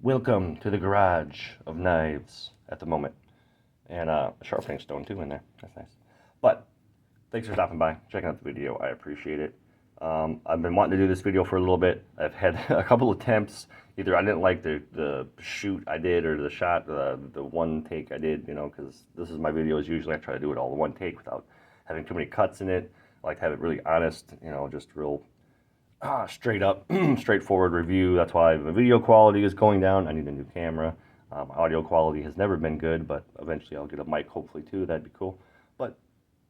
Welcome to the garage of knives at the moment. And a sharpening stone too in there. That's nice. But thanks for stopping by, checking out the video. I appreciate it. I've been wanting to do this video for a little bit. I've had a couple attempts. Either I didn't like the shoot I did or the shot, the one take I did, because this is my videos. Usually I try to do it all in one take without having too many cuts in it. I like to have it really honest, just real straight up, straightforward review. That's why the video quality is going down. I need a new camera. My audio quality has never been good, but eventually I'll get a mic hopefully too. That'd be cool. But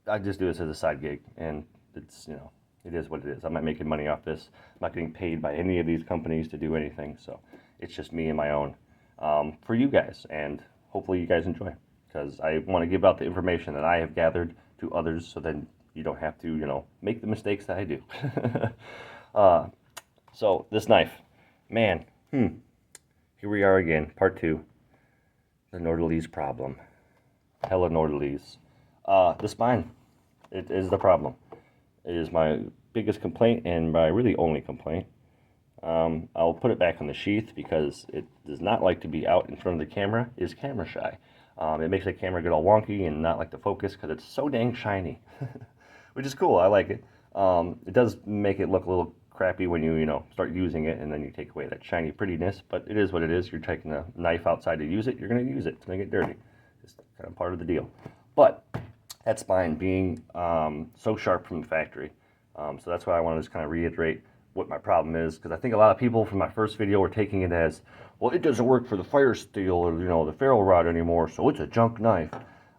I just do this as a side gig, and it's, it is what it is. I'm not making money off this. I'm not getting paid by any of these companies to do anything. So it's just me and my own for you guys, and hopefully you guys enjoy, because I want to give out the information that I have gathered to others, so then you don't have to, make the mistakes that I do. So this knife, man, here we are again, part 2, the Nordlys problem. Helle Nordlys. The spine, it is the problem. It is my biggest complaint and my really only complaint. I'll put it back on the sheath because it does not like to be out in front of the camera. It is camera shy. It makes the camera get all wonky and not like to focus because it's so dang shiny, which is cool. I like it. It does make it look a little crappy when you start using it, and then you take away that shiny prettiness, but it is what it is. You're taking a knife outside to use it, you're going to use it to make it dirty. It's kind of part of the deal. But that spine being so sharp from the factory, so that's why I want to just kind of reiterate what my problem is, because I think a lot of people from my first video were taking it as, well, it doesn't work for the fire steel or the ferrule rod anymore, so it's a junk knife.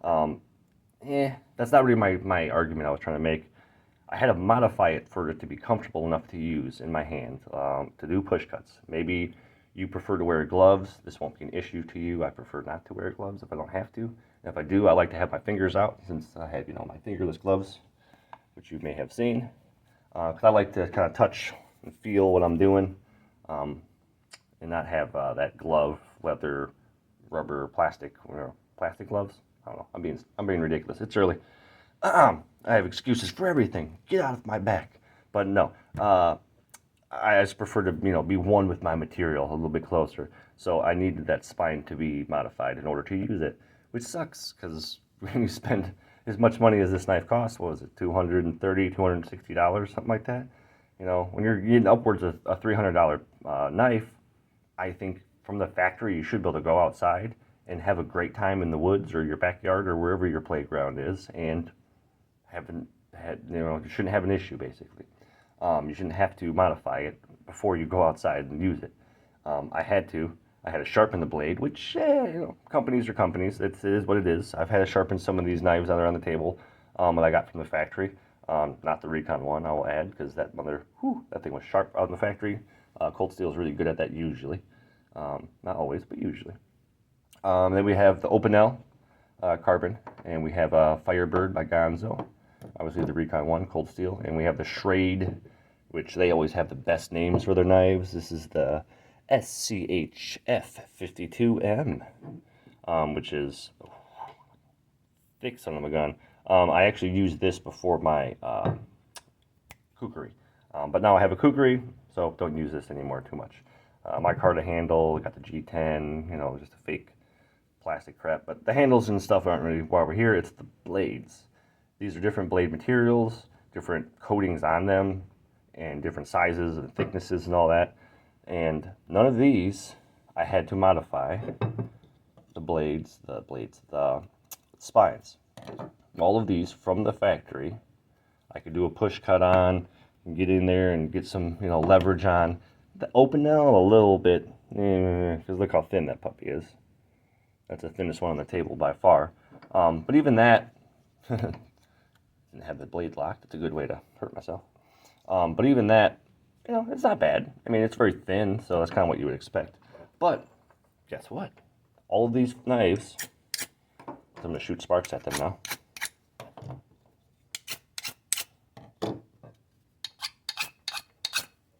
That's not really my argument I was trying to make. I had to modify it for it to be comfortable enough to use in my hand, to do push cuts. Maybe you prefer to wear gloves. This won't be an issue to you. I prefer not to wear gloves if I don't have to. And if I do, I like to have my fingers out, since I have, my fingerless gloves, which you may have seen. Because I like to kind of touch and feel what I'm doing, and not have that glove, leather, rubber, plastic, plastic gloves. I don't know. I'm being ridiculous. It's early. I have excuses for everything. Get out of my back. But no, I just prefer to, be one with my material a little bit closer. So I needed that spine to be modified in order to use it, which sucks, because when you spend as much money as this knife costs, what was it, $230, $260, something like that? When you're getting upwards of a $300 knife, I think from the factory you should be able to go outside and have a great time in the woods or your backyard or wherever your playground is, and you shouldn't have an issue, basically. You shouldn't have to modify it before you go outside and use it. I had to sharpen the blade, which, companies are companies. It is what it is. I've had to sharpen some of these knives that are on the table that I got from the factory. Not the Recon one, I will add, because that thing was sharp out in the factory. Cold Steel is really good at that usually. Not always, but usually. Then we have the Opinel carbon, and we have Firebird by Gonzo. Obviously the Recon one, Cold Steel, and we have the Schrade, which they always have the best names for their knives. This is the SCHF52M, which is thick son of a gun. I actually used this before my kukri, but now I have a kukri, so don't use this anymore too much. My Carta handle, got the G10, just a fake plastic crap, but the handles and stuff aren't really why we're here. It's the blades. These are different blade materials, different coatings on them, and different sizes and thicknesses and all that. And none of these I had to modify the spines. All of these from the factory, I could do a push cut on, and get in there and get some, leverage on. The Opinel a little bit, because look how thin that puppy is. That's the thinnest one on the table by far. But even that, didn't have the blade locked. It's a good way to hurt myself. But even that, it's not bad. I mean, it's very thin, so that's kind of what you would expect. But guess what? All of these knives, I'm going to shoot sparks at them now.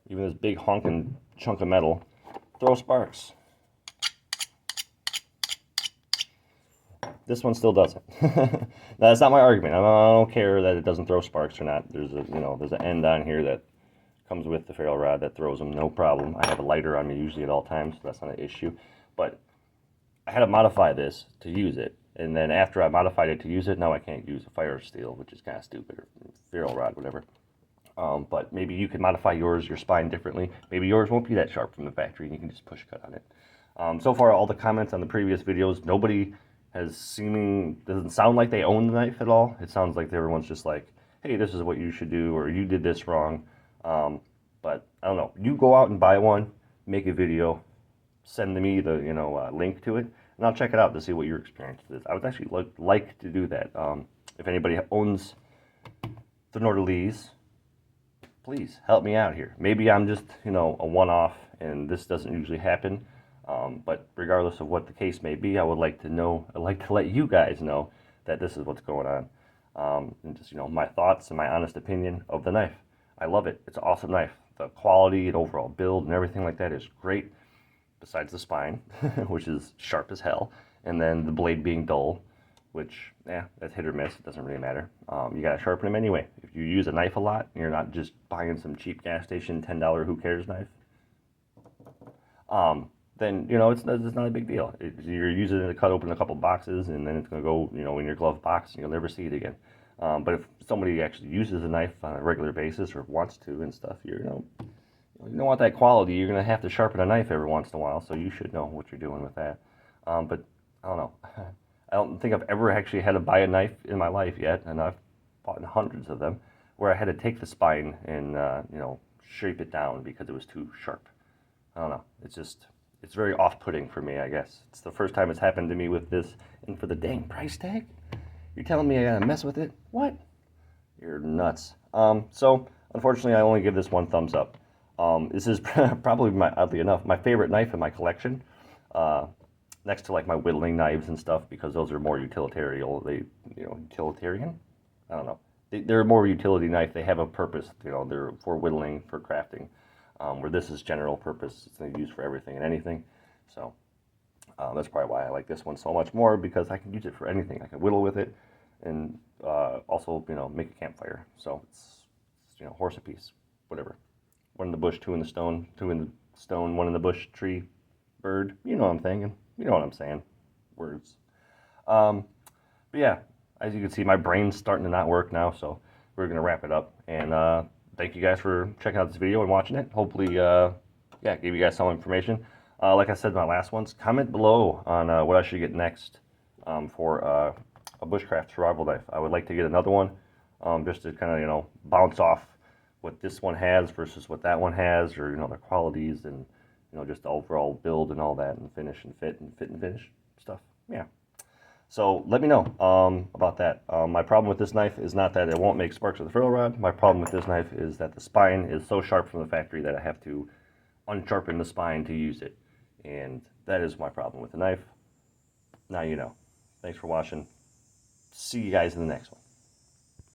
Even this big honking chunk of metal, throw sparks. This one still doesn't. That's not my argument. I don't care that it doesn't throw sparks or not. There's an end on here that Comes with the ferrule rod that throws them, no problem. I have a lighter on me usually at all times, so that's not an issue. But I had to modify this to use it, and then after I modified it to use it, now I can't use a fire steel, which is kind of stupid, or ferrule rod, whatever. But maybe you can modify your spine differently. Maybe yours won't be that sharp from the factory, and you can just push cut on it. So far, all the comments on the previous videos, nobody doesn't sound like they own the knife at all. It sounds like everyone's just like, hey, this is what you should do, or you did this wrong. But I don't know. You go out and buy one, make a video, send me the link to it, and I'll check it out to see what your experience is. I would actually like to do that. If anybody owns the Nordlys, please help me out here. Maybe I'm just a one-off, and this doesn't usually happen. But regardless of what the case may be, I would like to know. I'd like to let you guys know that this is what's going on, and just my thoughts and my honest opinion of the knife. I love it. It's an awesome knife. The quality and overall build and everything like that is great. Besides the spine, which is sharp as hell, and then the blade being dull, which that's hit or miss. It doesn't really matter. You gotta sharpen them anyway. If you use a knife a lot, and you're not just buying some cheap gas station $10 who cares knife. Then it's not a big deal. You're using it to cut open a couple boxes, and then it's gonna go in your glove box, and you'll never see it again. But if somebody actually uses a knife on a regular basis or wants to and stuff, you don't want that quality. You're gonna have to sharpen a knife every once in a while, so you should know what you're doing with that. But I don't know. I don't think I've ever actually had to buy a knife in my life yet, and I've bought hundreds of them, where I had to take the spine and shape it down because it was too sharp. I don't know. It's very off-putting for me, I guess. It's the first time it's happened to me with this, and for the dang price tag? You're telling me I gotta mess with it? What? You're nuts. So, unfortunately, I only give this one thumbs up. This is probably, oddly enough, my favorite knife in my collection. Next to, like, my whittling knives and stuff, because those are more utilitarian. Utilitarian? I don't know. They're more utility knife. They have a purpose. They're for whittling, for crafting. Where this is general purpose. It's used for everything and anything. So that's probably why I like this one so much more, because I can use it for anything. I can whittle with it, and also make a campfire. So it's horse apiece, whatever. One in the bush, two in the stone, one in the bush, tree, bird. You know what I'm thinking. You know what I'm saying. Words. But yeah, as you can see, my brain's starting to not work now, so we're gonna wrap it up. And thank you guys for checking out this video and watching it. Hopefully, gave you guys some information. Like I said in my last ones, comment below on what I should get next for a bushcraft survival knife. I would like to get another one, just to kind of bounce off what this one has versus what that one has, or the qualities and just the overall build and all that, and finish and fit and finish stuff. Yeah. So let me know about that. My problem with this knife is not that it won't make sparks with the ferrule rod. My problem with this knife is that the spine is so sharp from the factory that I have to unsharpen the spine to use it. And that is my problem with the knife. Now you know. Thanks for watching. See you guys in the next one.